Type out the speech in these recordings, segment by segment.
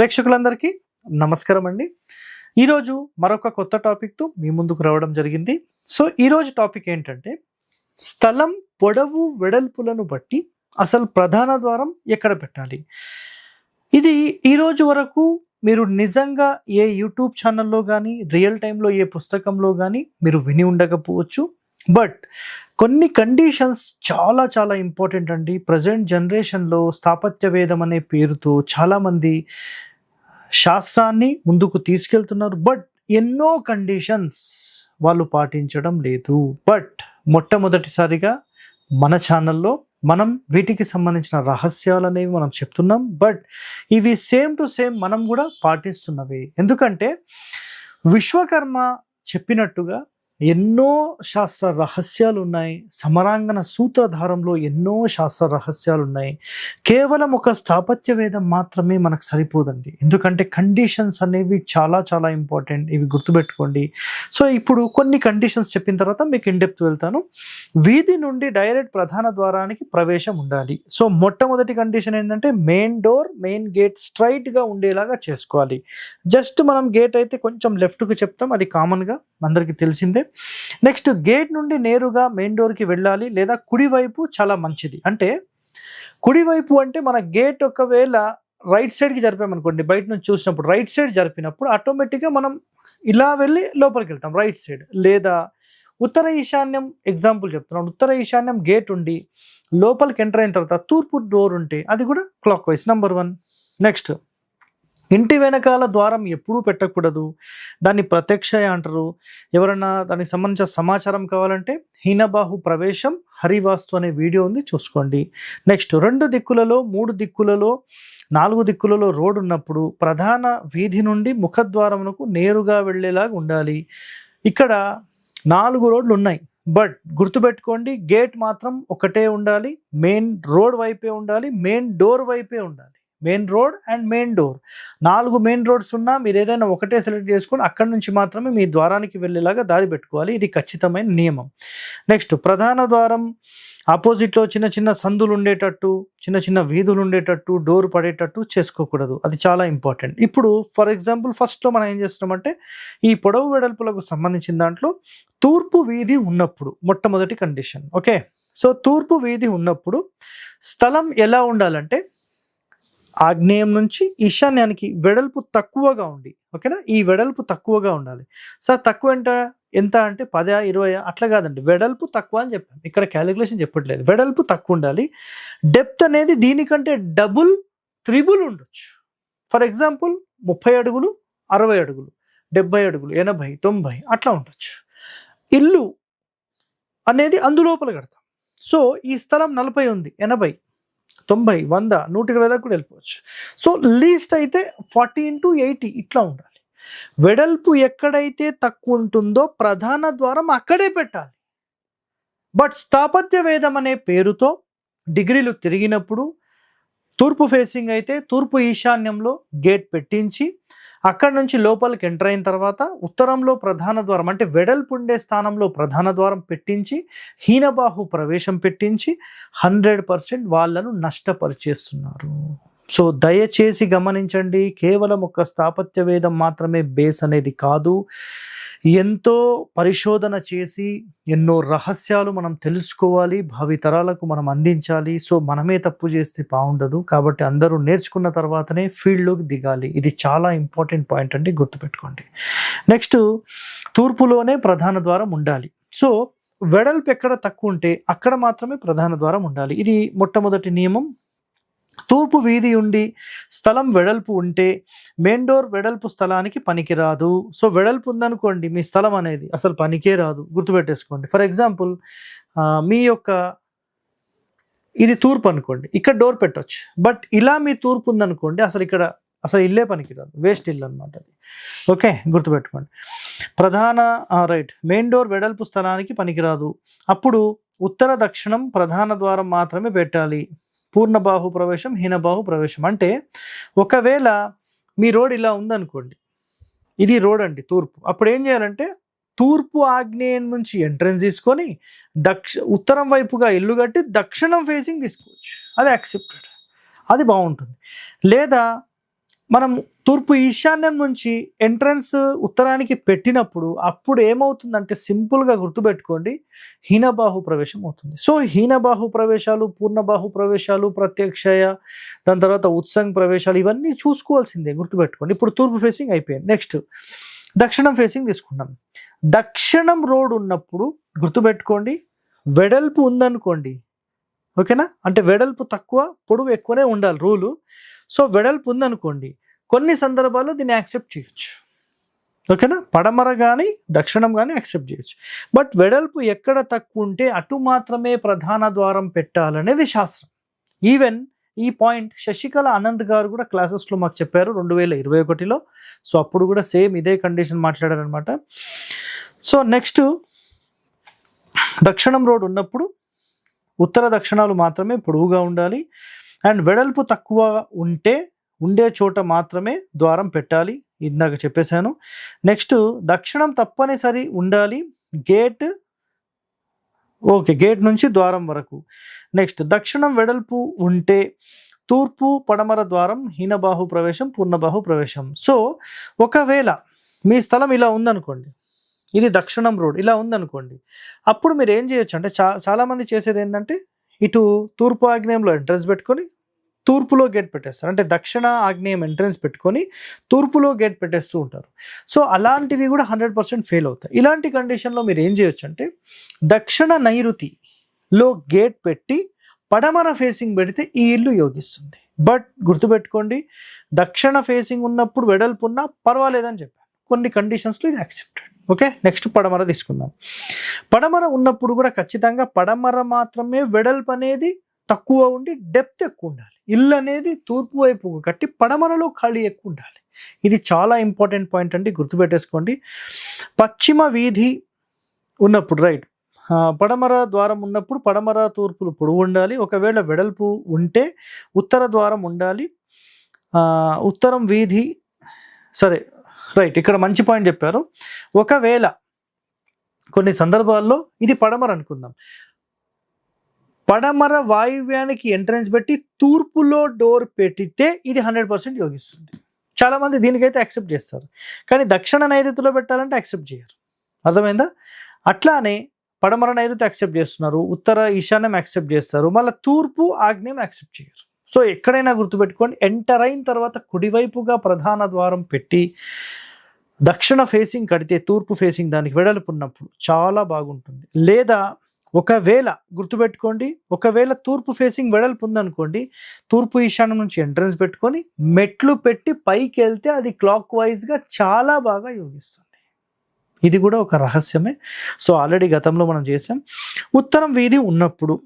ప్రేక్షకులందరికీ నమస్కారం అండి. ఈరోజు మరొక కొత్త టాపిక్తో మీ ముందుకు రావడం జరిగింది. సో ఈరోజు టాపిక్ ఏంటంటే, స్థలం పొడవు వెడల్పులను బట్టి అసలు ప్రధాన ద్వారం ఎక్కడ పెట్టాలి. ఇది ఈరోజు వరకు మీరు నిజంగా ఏ యూట్యూబ్ ఛానల్లో కానీ, రియల్ టైంలో ఏ పుస్తకంలో కానీ మీరు విని ఉండకపోవచ్చు. బట్ కొన్ని కండిషన్స్ చాలా చాలా ఇంపార్టెంట్ అండి. ప్రజెంట్ జనరేషన్లో స్థాపత్య వేదం అనే పేరుతో చాలామంది శాస్త్రాన్ని ముందుకు తీసుకెళ్తున్నారు. బట్ ఎన్నో కండిషన్స్ వాళ్ళు పాటించడం లేదు. బట్ మొట్టమొదటిసారిగా మన ఛానల్లో మనం వీటికి సంబంధించిన రహస్యాలు అనేవి మనం చెప్తున్నాం. బట్ ఇవి సేమ్ టు సేమ్ మనం కూడా పాటిస్తున్నవి. ఎందుకంటే విశ్వకర్మ చెప్పినట్టుగా ఎన్నో శాస్త్ర రహస్యాలు ఉన్నాయి. సమరాంగణ సూత్రధారంలో ఎన్నో శాస్త్ర రహస్యాలు ఉన్నాయి. కేవలం ఒక స్థాపత్య వేదం మాత్రమే మనకు సరిపోదండి. ఎందుకంటే కండిషన్స్ అనేవి చాలా చాలా ఇంపార్టెంట్. ఇవి గుర్తుపెట్టుకోండి. సో ఇప్పుడు కొన్ని కండిషన్స్ చెప్పిన తర్వాత మీకు ఇన్డెప్త్ వెళ్తాను. వీధి నుండి డైరెక్ట్ ప్రధాన ద్వారానికి ప్రవేశం ఉండాలి. సో మొట్టమొదటి కండిషన్ ఏంటంటే మెయిన్ డోర్, మెయిన్ గేట్ స్ట్రైట్గా ఉండేలాగా చేసుకోవాలి. జస్ట్ మనం గేట్ అయితే కొంచెం లెఫ్ట్కి చెప్తాం, అది కామన్గా అందరికీ తెలిసిందే. నెక్స్ట్ గేట్ నుండి నేరుగా మెయిన్ డోర్కి వెళ్ళాలి, లేదా కుడివైపు చాలా మంచిది. అంటే కుడివైపు అంటే మన గేట్ ఒకవేళ రైట్ సైడ్కి జరిపామనుకోండి, బయట నుంచి చూసినప్పుడు రైట్ సైడ్ జరిపినప్పుడు ఆటోమేటిక్గా మనం ఇలా వెళ్ళి లోపలికి వెళ్తాం రైట్ సైడ్. లేదా ఉత్తర ఈశాన్యం ఎగ్జాంపుల్ చెప్తున్నాం, ఉత్తర ఈశాన్యం గేట్ ఉండి లోపలికి ఎంటర్ అయిన తర్వాత తూర్పు డోర్ ఉంటే అది కూడా క్లాక్ వైజ్. నెంబర్ 1. నెక్స్ట్ ఇంటి వెనకాల ద్వారం ఎప్పుడూ పెట్టకూడదు. దాన్ని ప్రత్యక్ష అంటారు. ఎవరైనా దానికి సంబంధించిన సమాచారం కావాలంటే హీనబాహు ప్రవేశం హరివాస్తు అనే వీడియో ఉంది, చూసుకోండి. నెక్స్ట్ 2 దిక్కులలో, 3 దిక్కులలో, 4 దిక్కులలో రోడ్ ఉన్నప్పుడు ప్రధాన వీధి నుండి ముఖద్వారమునకు నేరుగా వెళ్ళేలాగా ఉండాలి. ఇక్కడ 4 రోడ్లు ఉన్నాయి. బట్ గుర్తుపెట్టుకోండి, గేట్ మాత్రం ఒకటే ఉండాలి, మెయిన్ రోడ్ వైపే ఉండాలి, మెయిన్ డోర్ వైపే ఉండాలి. Main road and main door, 4 main roads ఉన్నా మీరు ఏదైనా ఒకటే సెలెక్ట్ చేసుకొని అక్కడి నుంచి మాత్రమే మీ ద్వారానికి వెళ్ళేలాగా దారి పెట్టుకోవాలి. ఇది ఖచ్చితమైన నియమం. నెక్స్ట్ ప్రధాన ద్వారం ఆపోజిట్లో చిన్న చిన్న సందులు ఉండేటట్టు, చిన్న చిన్న వీధులు ఉండేటట్టు, డోర్ పడేటట్టు చేసుకోకూడదు. అది చాలా ఇంపార్టెంట్. ఇప్పుడు ఫర్ ఎగ్జాంపుల్ ఫస్ట్లో మనం ఏం చేస్తున్నామంటే, ఈ పొడవు వెడల్పులకు సంబంధించిన దాంట్లో తూర్పు వీధి ఉన్నప్పుడు మొట్టమొదటి కండిషన్. ఓకే, సో తూర్పు వీధి ఉన్నప్పుడు స్థలం ఎలా ఉండాలంటే ఆగ్నేయం నుంచి ఈశాన్యానికి వెడల్పు తక్కువగా ఉండి, ఓకేనా, ఈ వెడల్పు తక్కువగా ఉండాలి. సార్ తక్కువ ఎంత అంటే 10, 20 అట్లా కాదండి, వెడల్పు తక్కువ అని చెప్పాను. ఇక్కడ క్యాలిక్యులేషన్ చెప్పట్లేదు. వెడల్పు తక్కువ ఉండాలి. డెప్త్ అనేది దీనికంటే డబుల్, త్రిబుల్ ఉండొచ్చు. ఫర్ ఎగ్జాంపుల్ 30 అడుగులు, 60 అడుగులు, 70 అడుగులు, 80, 90 అట్లా ఉండొచ్చు. ఇల్లు అనేది అందులోపల కడతాం. సో ఈ స్థలం 40 ఉంది, 80, 90, 100, 120 దాకా కూడా వెళ్ళిపోవచ్చు. సో లీస్ట్ అయితే 40 × 80 ఇట్లా ఉండాలి. వెడల్పు ఎక్కడైతే తక్కువ ఉంటుందో ప్రధాన ద్వారం అక్కడే పెట్టాలి. బట్ స్థాపత్య వేదం అనే పేరుతో డిగ్రీలు తిరిగినప్పుడు తూర్పు ఫేసింగ్ అయితే తూర్పు ఈశాన్యంలో గేట్ పెట్టించి అక్కడి నుంచి లోపలికి ఎంటర్ అయిన తర్వాత ఉత్తరంలో ప్రధాన ద్వారం అంటే వెడల్పు ఉండే స్థానంలో ప్రధాన ద్వారం పెట్టించి హీనబాహు ప్రవేశం పెట్టించి 100% వాళ్ళను నష్టపరిచేస్తున్నారు. సో దయచేసి గమనించండి, కేవలం ఒక స్థాపత్య వేదం మాత్రమే బేస్ అనేది కాదు. ఎంతో పరిశోధన చేసి ఎన్నో రహస్యాలు మనం తెలుసుకోవాలి, భావితరాలకు మనం అందించాలి. సో మనమే తప్పు చేస్తే బాగుండదు. కాబట్టి అందరూ నేర్చుకున్న తర్వాతనే ఫీల్డ్లోకి దిగాలి. ఇది చాలా ఇంపార్టెంట్ పాయింట్ అండి, గుర్తుపెట్టుకోండి. నెక్స్ట్ తూర్పులోనే ప్రధాన ద్వారం ఉండాలి. సో వెడల్పు ఎక్కడ తక్కువ ఉంటే అక్కడ మాత్రమే ప్రధాన ద్వారం ఉండాలి. ఇది మొట్టమొదటి నియమం. తూర్పు వీధి ఉండి స్థలం వెడల్పు ఉంటే మెయిన్ డోర్ వెడల్పు స్థలానికి పనికిరాదు. సో వెడల్పు ఉందనుకోండి, మీ స్థలం అనేది అసలు పనికే రాదు, గుర్తుపెట్టేసుకోండి. ఫర్ ఎగ్జాంపుల్ మీ యొక్క ఇది తూర్పు అనుకోండి, ఇక్కడ డోర్ పెట్టవచ్చు. బట్ ఇలా మీ తూర్పు ఉందనుకోండి, అసలు ఇల్లే పనికిరాదు, వేస్ట్ ఇల్లు అనమాట అది. ఓకే, గుర్తుపెట్టుకోండి. మెయిన్ డోర్ వెడల్పు స్థలానికి పనికిరాదు. అప్పుడు ఉత్తర దక్షిణం ప్రధాన ద్వారం మాత్రమే పెట్టాలి. పూర్ణబాహు ప్రవేశం, హీనబాహు ప్రవేశం అంటే ఒకవేళ మీ రోడ్ ఇలా ఉందనుకోండి, ఇది రోడ్ అండి తూర్పు. అప్పుడు ఏం చేయాలంటే తూర్పు ఆగ్నేయం నుంచి ఎంట్రన్స్ తీసుకొని ఉత్తరం వైపుగా ఇల్లు కట్టి దక్షిణం ఫేసింగ్ తీసుకోవచ్చు. అది యాక్సెప్టెడ్, అది బాగుంటుంది. లేదా మనం తూర్పు ఈశాన్యం నుంచి ఎంట్రన్స్ ఉత్తరానికి పెట్టినప్పుడు అప్పుడు ఏమవుతుందంటే సింపుల్గా గుర్తుపెట్టుకోండి, హీనబాహు ప్రవేశం అవుతుంది. సో హీనబాహు ప్రవేశాలు, పూర్ణబాహు ప్రవేశాలు, ప్రత్యక్షయ, దాని తర్వాత ఉత్సంగ్ ప్రవేశాలు ఇవన్నీ చూసుకోవాల్సిందే, గుర్తుపెట్టుకోండి. ఇప్పుడు తూర్పు ఫేసింగ్ అయిపోయింది. నెక్స్ట్ దక్షిణం ఫేసింగ్ తీసుకున్నాం. దక్షిణం రోడ్ ఉన్నప్పుడు గుర్తుపెట్టుకోండి, వెడల్పు ఉందనుకోండి, ఓకేనా, అంటే వెడల్పు తక్కువ పొడవు ఎక్కువనే ఉండాలి రూలు. సో వెడల్పు ఉందనుకోండి, కొన్ని సందర్భాల్లో దీన్ని యాక్సెప్ట్ చేయొచ్చు, ఓకేనా, పడమర కానీ దక్షిణం కానీ యాక్సెప్ట్ చేయొచ్చు. బట్ వెడల్పు ఎక్కడ తక్కువ ఉంటే అటు మాత్రమే ప్రధాన ద్వారం పెట్టాలనేది శాస్త్రం. ఈవెన్ ఈ పాయింట్ శశికళ ఆనంద్ గారు కూడా క్లాసెస్లో మాకు చెప్పారు 2021లో. సో అప్పుడు కూడా సేమ్ ఇదే కండిషన్ మాట్లాడారనమాట. సో నెక్స్ట్ దక్షిణం రోడ్ ఉన్నప్పుడు ఉత్తర దక్షిణాలు మాత్రమే పొడవుగా ఉండాలి, అండ్ వెడల్పు తక్కువ ఉండే చోట మాత్రమే ద్వారం పెట్టాలి, ఇందాక చెప్పేశాను. నెక్స్ట్ దక్షిణం తప్పనిసరి ఉండాలి, గేట్ నుంచి ద్వారం వరకు. నెక్స్ట్ దక్షిణం వెడల్పు ఉంటే తూర్పు పడమర ద్వారం హీనబాహు ప్రవేశం, పూర్ణబాహు ప్రవేశం. సో ఒకవేళ మీ స్థలం ఇలా ఉందనుకోండి, ఇది దక్షిణం రోడ్ ఇలా ఉందనుకోండి, అప్పుడు మీరు ఏం చేయొచ్చు అంటే చాలామంది చేసేది ఏంటంటే ఇటు తూర్పు ఆగ్నేయంలో ఎంట్రన్స్ పెట్టుకొని తూర్పులో గేట్ పెట్టేస్తారు, అంటే దక్షిణ ఆగ్నేయం ఎంట్రన్స్ పెట్టుకొని తూర్పులో గేట్ పెట్టేస్తూ ఉంటారు. సో అలాంటివి కూడా 100% ఫెయిల్ అవుతాయి. ఇలాంటి కండిషన్లో మీరు ఏం చేయొచ్చు అంటే దక్షిణ నైరుతిలో గేట్ పెట్టి పడమర ఫేసింగ్ పెడితే ఈ ఇల్లు యోగిస్తుంది. బట్ గుర్తుపెట్టుకోండి, దక్షిణ ఫేసింగ్ ఉన్నప్పుడు వెడల్పు ఉన్నా పర్వాలేదని చెప్పాను, కొన్ని కండిషన్స్లో ఇది యాక్సెప్టెడ్. ఓకే, నెక్స్ట్ పడమర తీసుకుందాం. పడమర ఉన్నప్పుడు కూడా ఖచ్చితంగా పడమర మాత్రమే వెడల్పు అనేది తక్కువ ఉండి డెప్త్ ఎక్కువ ఉండాలి. ఇల్లు అనేది తూర్పు వైపు కట్టి పడమరలో ఖాళీ ఎక్కువ ఉండాలి. ఇది చాలా ఇంపార్టెంట్ పాయింట్ అండి, గుర్తుపెట్టేసుకోండి. పశ్చిమ వీధి ఉన్నప్పుడు రైట్, పడమర ద్వారం ఉన్నప్పుడు పడమర తూర్పులు పొడవు ఉండాలి. ఒకవేళ వెడల్పు ఉంటే ఉత్తర ద్వారం ఉండాలి, ఉత్తరం వీధి. సరే రైట్, ఇక్కడ మంచి పాయింట్ చెప్పారు. ఒకవేళ కొన్ని సందర్భాల్లో ఇది పడమర అనుకుందాం, పడమర వాయువ్యానికి ఎంట్రన్స్ పెట్టి తూర్పులో డోర్ పెట్టితే ఇది 100% యోగిస్తుంది. చాలామంది దీనికైతే యాక్సెప్ట్ చేస్తారు, కానీ దక్షిణ నైరుతిలో పెట్టాలంటే యాక్సెప్ట్ చేయరు. అర్థమైందా? అట్లానే పడమర నైరుతి యాక్సెప్ట్ చేస్తున్నారు, ఉత్తర ఈశాన్యం యాక్సెప్ట్ చేస్తారు, మళ్ళీ తూర్పు ఆగ్నేయం యాక్సెప్ట్ చేయరు. సో ఎక్కడైనా గుర్తుపెట్టుకోండి, ఎంటర్ అయిన తర్వాత కుడివైపుగా ప్రధాన ద్వారం పెట్టి దక్షిణ ఫేసింగ్ కడితే తూర్పు ఫేసింగ్ దానికి వెడల్పు ఉన్నప్పుడు చాలా బాగుంటుంది. లేదా ఒకవేళ గుర్తుపెట్టుకోండి, ఒకవేళ తూర్పు ఫేసింగ్ వెడల్పు ఉందనుకోండి, తూర్పు ఈశాన్యం నుంచి ఎంట్రన్స్ పెట్టుకొని మెట్లు పెట్టి పైకి వెళ్తే అది క్లాక్ వైజ్గా చాలా బాగా యోగిస్తుంది. ఇది కూడా ఒక రహస్యమే. సో ఆల్రెడీ గతంలో మనం చేసాం. ఉత్తరం వీధి ఉన్నప్పుడు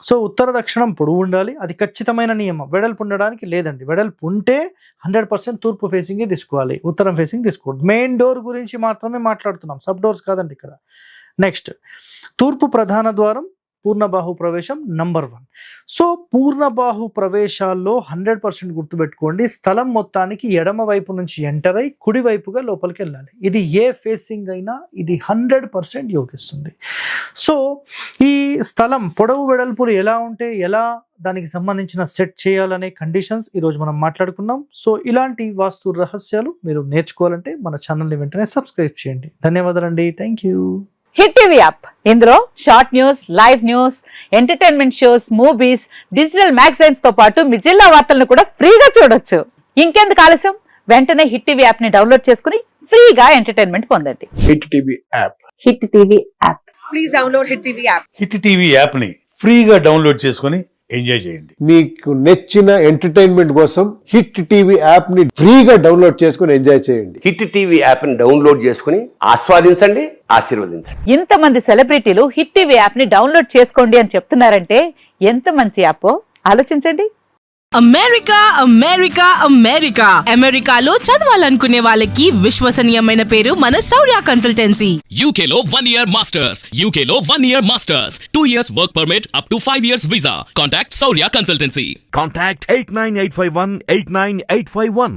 సో ఉత్తర దక్షిణం పొడవు ఉండాలి, అది ఖచ్చితమైన నియమం. వెడల్పు ఉండడానికి లేదండి, వెడల్పు ఉంటే 100% తూర్పు ఫేసింగే తీసుకోవాలి, ఉత్తరం ఫేసింగ్ తీసుకోవద్దు. మెయిన్ డోర్ గురించి మాత్రమే మాట్లాడుతున్నాం, సబ్ డోర్స్ కాదండి ఇక్కడ. నెక్స్ట్ తూర్పు ప్రధాన ద్వారం పూర్ణబాహు ప్రవేశం నంబర్ 1. సో పూర్ణబాహు ప్రవేశాల్లో 100% గుర్తుపెట్టుకోండి, స్థలం మొత్తానికి ఎడమ వైపు నుంచి ఎంటర్ అయి కుడివైపుగా లోపలికి వెళ్ళాలి. ఇది ఏ ఫేసింగ్ అయినా ఇది 100% యోగిస్తుంది. సో ఈ స్థలం పొడవు వెడల్పులు ఎలా ఉంటే ఎలా దానికి సంబంధించిన సెట్ చేయాలనే కండిషన్స్ ఈరోజు మనం మాట్లాడుకున్నాం. సో ఇలాంటి వాస్తు రహస్యాలు మీరు నేర్చుకోవాలంటే మన ఛానల్ని వెంటనే సబ్స్క్రైబ్ చేయండి. ధన్యవాదాలండి, thank you. Hit TV app, ఇందులో short news, live news, entertainment shows, movies, digital magazines తో పాటు మీ జిల్లా వార్తలను కూడా ఫ్రీగా చూడొచ్చు. ఇంకెందుకు ఆలస్యం, వెంటనే హిట్ టీవీ యాప్ ని డౌన్లోడ్ చేసుకుని ఫ్రీగా ఎంటర్టైన్మెంట్ పొందండి. Hit TV app, hit TV app, please download hit TV app. Hit TV app ని ఫ్రీగా డౌన్లోడ్ చేసుకుని ఎంజాయ్ చేయండి. మీకు నచ్చిన ఎంటర్టైన్మెంట్ కోసం హిట్ టీవీ యాప్ ని ఫ్రీగా డౌన్లోడ్ చేసుకుని ఎంజాయ్ చేయండి. హిట్ టీవీ యాప్ ని డౌన్లోడ్ చేసుకుని ఆస్వాదించండి, ఆశీర్వదించండి. ఇంతమంది సెలబ్రిటీలు హిట్ టీవీ యాప్ ని డౌన్లోడ్ చేసుకోండి అని చెప్తున్నారంటే ఎంత మంచి యాప్ ఆలోచించండి. అమెరికా అమెరికా అమెరికా అమెరికాలో చదవాలనుకునే వాళ్ళకి విశ్వసనీయమైన పేరు మన శౌర్య కన్సల్టెన్సీ. UK లో 1 year masters, UK లో 1 year masters, 2 years work permit up to 5 years visa. Contact Saurya Consultancy. Contact 89851 89851.